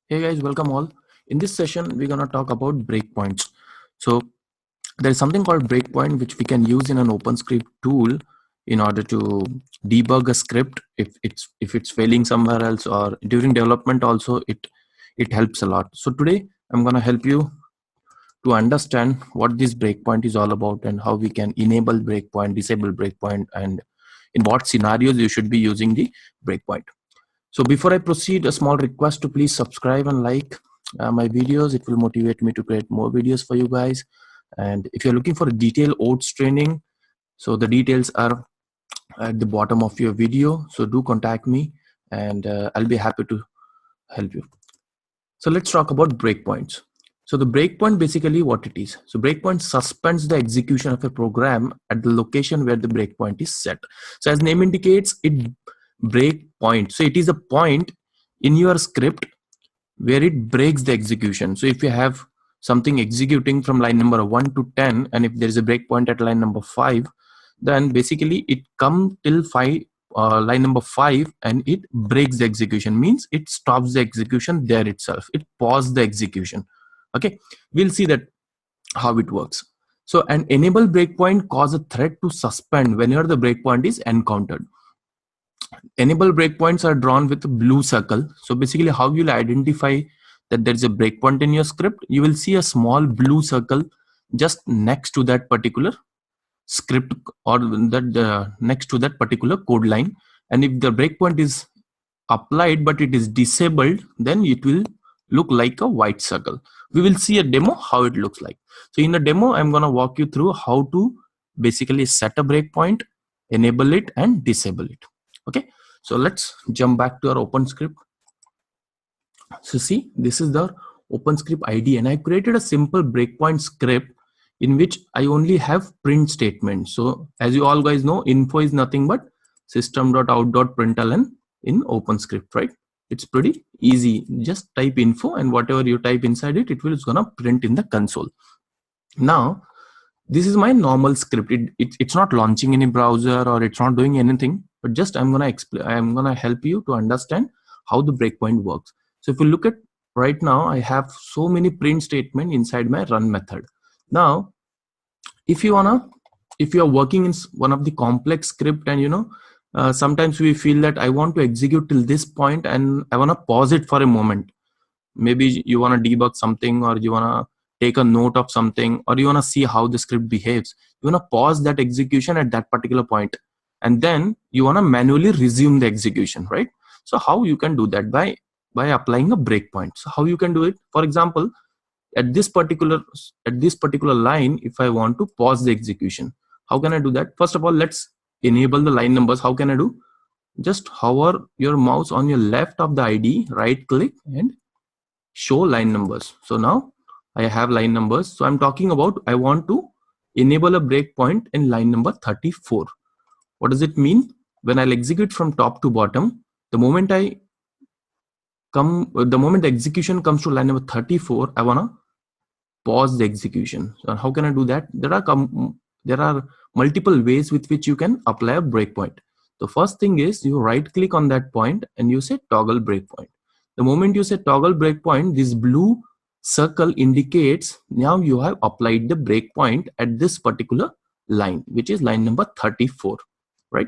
Hey guys, welcome all. In this session, we're gonna talk about breakpoints. So there is something called breakpoint which we can use in an Openscript tool in order to debug a script if it's failing somewhere else, or during development also it helps a lot. So today I'm gonna help you to understand what this breakpoint is all about and how we can enable breakpoint, disable breakpoint, and in what scenarios you should be using the breakpoint. So before I proceed, a small request to please subscribe and like my videos. It will motivate me to create more videos for you guys. And if you're looking for a detailed Oats training, so the details are at the bottom of your video. So do contact me and I'll be happy to help you. So let's talk about breakpoints. So the breakpoint, basically what it is. So breakpoint suspends the execution of a program at the location where the breakpoint is set. So as name indicates, it breakpoint. So it is a point in your script where it breaks the execution. So if you have something executing from line number 1 to 10, and if there is a breakpoint at line number 5, then basically it comes till line number 5 and it breaks the execution, means it stops the execution there itself. It pauses the execution. Okay, we'll see that how it works. So an enable breakpoint cause a thread to suspend whenever the breakpoint is encountered. Enable breakpoints are drawn with a blue circle. So basically how you'll identify that there is a breakpoint in your script, you will see a small blue circle just next to that particular script, or that next to that particular code line. And if the breakpoint is applied but it is disabled, then it will look like a white circle. We will see a demo how it looks like. So in a demo, I'm going to walk you through how to basically set a breakpoint, enable it, and disable it. Okay, so let's jump back to our Openscript. So see, this is the Openscript ID, and I created a simple breakpoint script in which I only have print statement. So as you all guys know, info is nothing but system.out.println in Openscript, right? It's pretty easy. Just type info, and whatever you type inside it, it's gonna print in the console. Now, this is my normal script. It's not launching any browser or it's not doing anything, but just I'm gonna help you to understand how the breakpoint works. So if you look at right now, I have so many print statement inside my run method. Now, if you are working in one of the complex script, and sometimes we feel that I want to execute till this point and I want to pause it for a moment. Maybe you want to debug something, or you want to take a note of something, or you want to see how the script behaves. You want to pause that execution at that particular point, and then you want to manually resume the execution, right? So how you can do that? By applying a breakpoint. So how you can do it? For example, at this particular line, if I want to pause the execution, how can I do that? First of all, let's enable the line numbers. How can I do? Just hover your mouse on your left of the ID, right click, and show line numbers. So now I have line numbers. So I'm talking about I want to enable a breakpoint in line number 34. What does it mean? When I'll execute from top to bottom, the moment the execution comes to line number 34, I wanna pause the execution. So how can I do that? There are multiple ways with which you can apply a breakpoint. The first thing is you right click on that point and you say toggle breakpoint. The moment you say toggle breakpoint, this blue circle indicates now you have applied the breakpoint at this particular line, which is line number 34, right?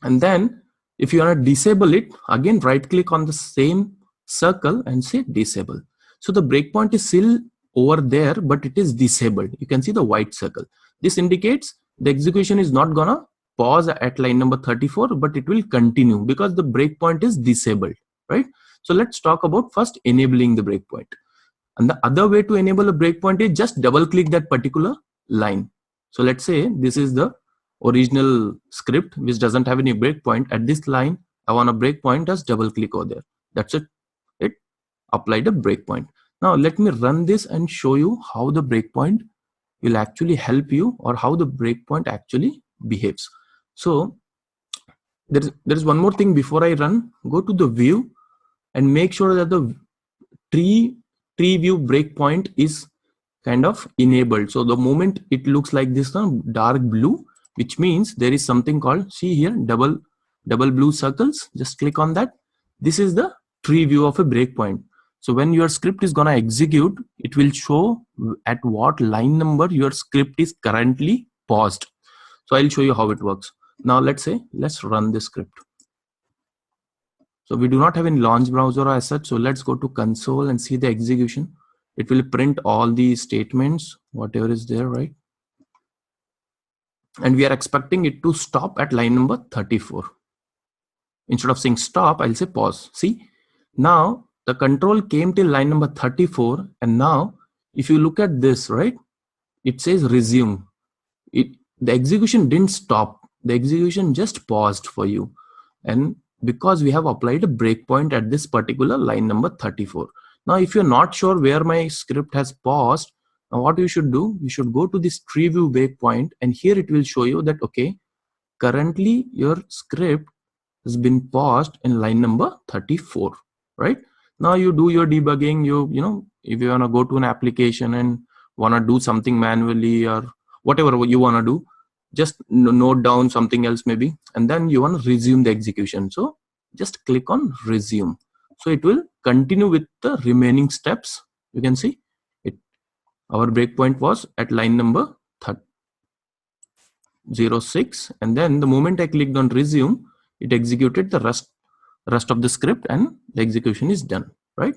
And then if you want to disable it, again right click on the same circle and say disable. So the breakpoint is still over there, but it is disabled. You can see the white circle. This indicates the execution is not gonna pause at line number 34, but it will continue because the breakpoint is disabled, right? So let's talk about first enabling the breakpoint. And the other way to enable a breakpoint is just double click that particular line. So let's say this is the original script which doesn't have any breakpoint. At this line, I want a breakpoint, just double click over there. That's it. It applied a breakpoint. Now let me run this and show you how the breakpoint will actually help you, or how the breakpoint actually behaves. So there is one more thing before I run. Go to the view and make sure that the tree view breakpoint is kind of enabled. So the moment it looks like this dark blue, which means there is something called, see here, double blue circles. Just click on that. This is the tree view of a breakpoint. So when your script is gonna execute, it will show at what line number your script is currently paused. So I'll show you how it works. Now let's run this script. So we do not have any launch browser as such. So let's go to console and see the execution. It will print all the statements, whatever is there, right? And we are expecting it to stop at line number 34. Instead of saying stop, I'll say pause. See, now the control came till line number 34. And now if you look at this, right, it says resume. The execution didn't stop. The execution just paused for you. And because we have applied a breakpoint at this particular line number 34. Now, if you're not sure where my script has paused, now what you should do, you should go to this tree view breakpoint, and here it will show you that, okay, currently your script has been paused in line number 34, right? Now you do your debugging. You know, if you want to go to an application and want to do something manually or whatever you want to do, just note down something else maybe, and then you want to resume the execution. So just click on resume. So it will continue with the remaining steps. You can see it. Our breakpoint was at line number 06, and then the moment I clicked on resume, it executed the rest of the script and the execution is done, right?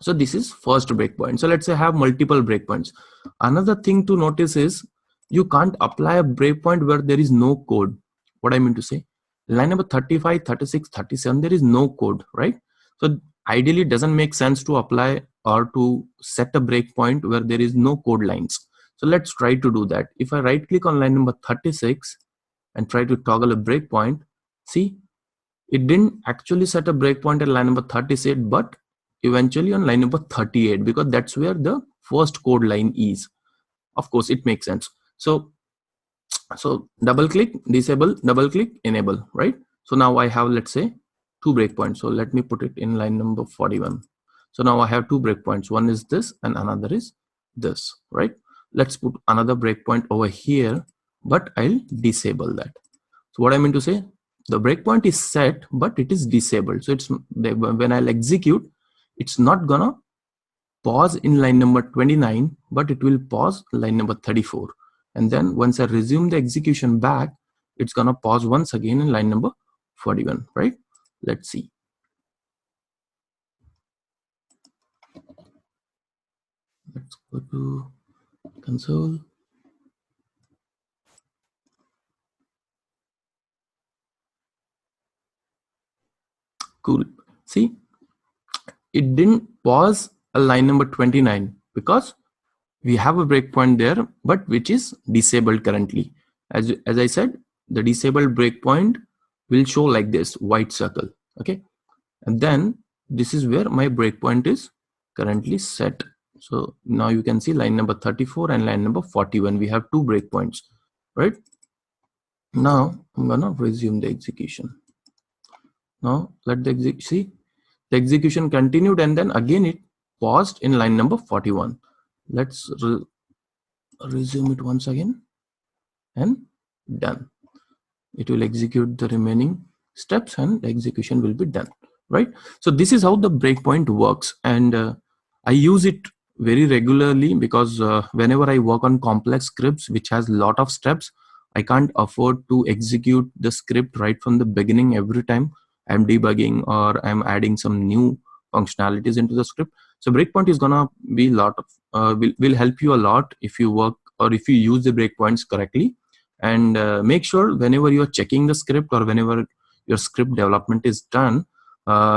So this is first breakpoint. So let's say I have multiple breakpoints. Another thing to notice is you can't apply a breakpoint where there is no code. What I mean to say, line number 35, 36, 37, there is no code, right? So ideally it doesn't make sense to apply or to set a breakpoint where there is no code lines. So let's try to do that. If I right click on line number 36 and try to toggle a breakpoint, see, it didn't actually set a breakpoint at line number 36, but eventually on line number 38, because that's where the first code line is. Of course, it makes sense. So double click, disable, double click, enable, right? So now I have, let's say, two breakpoints. So let me put it in line number 41. So now I have two breakpoints. One is this and another is this, right? Let's put another breakpoint over here, but I'll disable that. So what I mean to say, the breakpoint is set, but it is disabled. So it's when I'll execute, it's not gonna pause in line number 29, but it will pause line number 34. And then once I resume the execution back, it's gonna pause once again in line number 41, right? Let's see. Let's go to console. Cool. See, it didn't pause a line number 29 because we have a breakpoint there, but which is disabled currently. As I said, the disabled breakpoint will show like this white circle. Okay, and then this is where my breakpoint is currently set. So now you can see line number 34 and line number 41. We have two breakpoints, right? Now I'm gonna resume the execution. Now let the see the execution continued, and then again it paused in line number 41. Let's resume it once again, and done. It will execute the remaining steps and the execution will be done, right? So this is how the breakpoint works, and I use it very regularly because whenever I work on complex scripts which has a lot of steps, I can't afford to execute the script right from the beginning every time I'm debugging or I'm adding some new functionalities into the script. So breakpoint is gonna be a lot of will help you a lot if you work or if you use the breakpoints correctly. And make sure whenever you're checking the script or whenever your script development is done,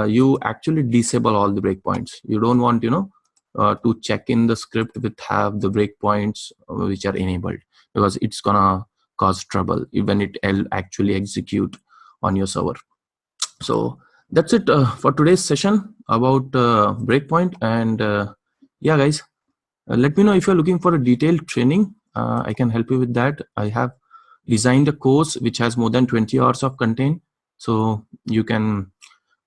you actually disable all the breakpoints. You don't want, you know, to check in the script with have the breakpoints which are enabled, because it's gonna cause trouble when it actually execute on your server. So that's it for today's session about breakpoint. And yeah, guys, let me know if you're looking for a detailed training. I can help you with that. I have designed a course which has more than 20 hours of content, so you can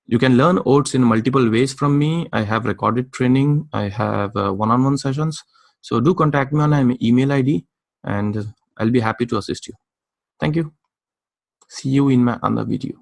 learn Oats in multiple ways from me. I have recorded training, I have one-on-one sessions. So do contact me on my email ID and I'll be happy to assist you. Thank you. See you in my other video.